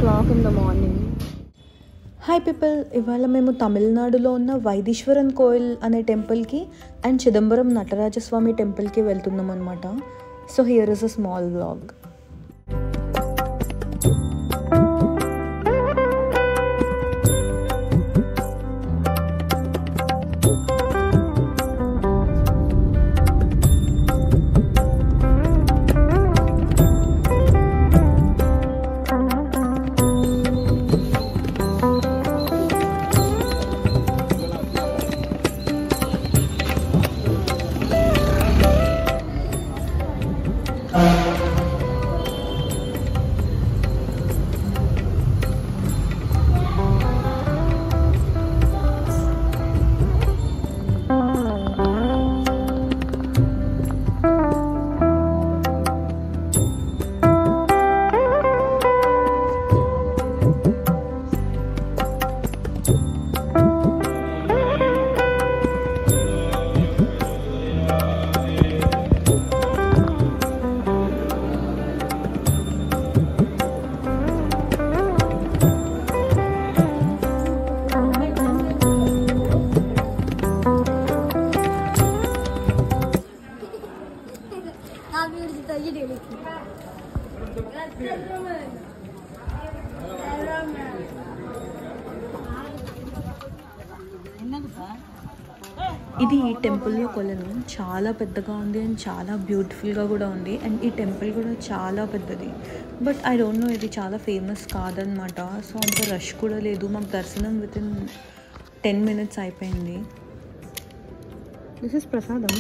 o'clock in the morning. Hi people, ఇవాళ మేము తమిళనాడులో ఉన్న వైదీశ్వరన్ కోయిల్ అనే టెంపుల్కి అండ్ చిదంబరం నటరాజస్వామి టెంపుల్కి వెళ్తున్నాం అనమాట. So here is a small vlog. ఇది ఈ టెంపుల్ కొలను చాలా పెద్దగా ఉంది అండ్ చాలా బ్యూటిఫుల్గా కూడా ఉంది. అండ్ ఈ టెంపుల్ కూడా చాలా పెద్దది. బట్ ఐ డోంట్ నో, ఇది చాలా ఫేమస్ కాదనమాట. సో అంత రష్ కూడా లేదు. మాకు దర్శనం వితిన్ 10 minutes అయిపోయింది. దిస్ ఇస్ ప్రసాదం.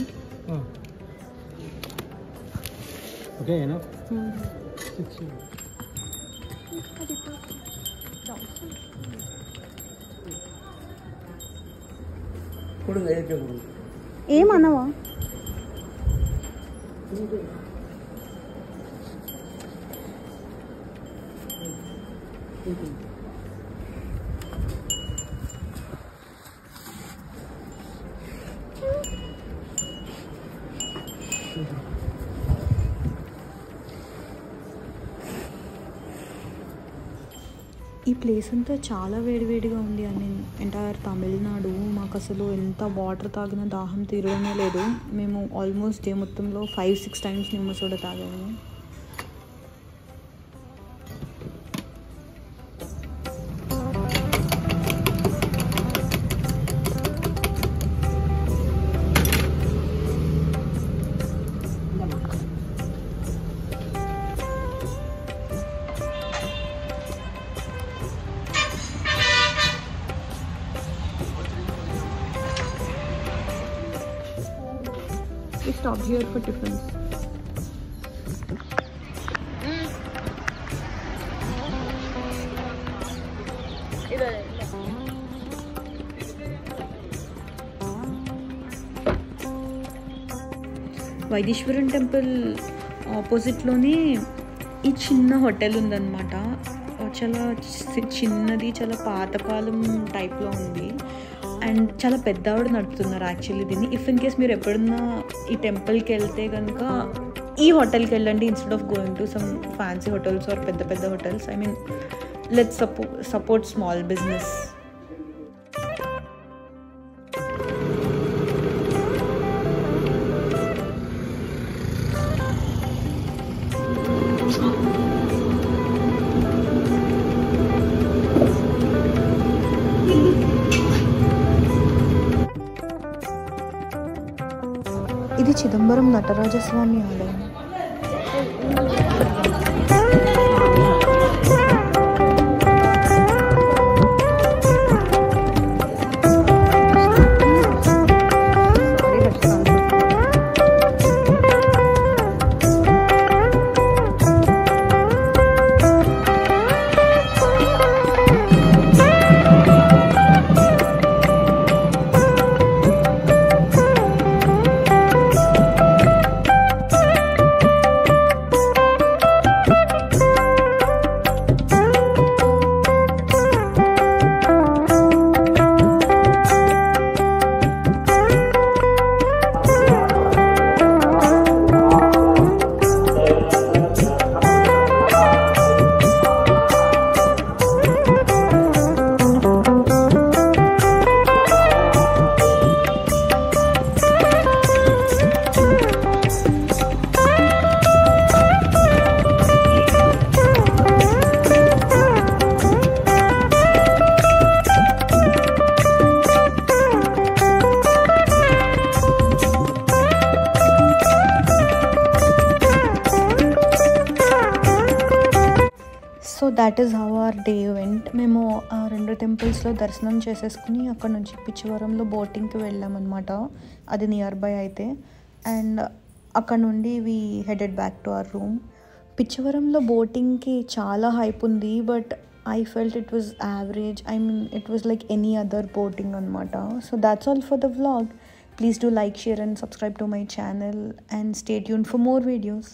ఏమన్నావా? ఈ ప్లేస్ అంతా చాలా వేడివేడిగా ఉంది. అని ఎంటైర్ తమిళనాడు మాకు అసలు ఎంత వాటర్ తాగినా దాహం తీరడమే లేదు. మేము ఆల్మోస్ట్ డే మొత్తంలో 5-6 times నిమ్మ సోడా తాగాము. We stopped here for tiffins. Vaitheeswaran temple ఆపోజిట్లోనే ఈ చిన్న హోటల్ ఉందన్నమాట. చాలా చిన్నది, చాలా పాతకాలం టైప్లో ఉంది. అండ్ చాలా పెద్ద ఆవిడ నడుపుతున్నారు యాక్చువల్లీ దీన్ని. ఇఫ్ ఇన్ కేస్ మీరు ఎప్పుడన్నా ఈ టెంపుల్కి వెళ్తే కనుక ఈ హోటల్కి వెళ్ళండి instead of going to some fancy hotels or పెద్ద పెద్ద hotels. I mean let's support small business. ఇది చిదంబరం నటరాజస్వామి ఆలయం. That is how our day went. మేము 2 టెంపుల్స్లో దర్శనం చేసేసుకుని అక్కడ నుంచి పిచ్చవరంలో బోటింగ్కి వెళ్ళామన్నమాట. అది నియర్ బై అయితే. అండ్ అక్కడ నుండి we headed back to our room. పిచ్చవరంలో బోటింగ్కి చాలా హైప్ ఉంది, but I felt it was average. I mean, it was like any other boating anamata. So that's all for the vlog. Please do like, share and subscribe to my channel and stay tuned for more videos.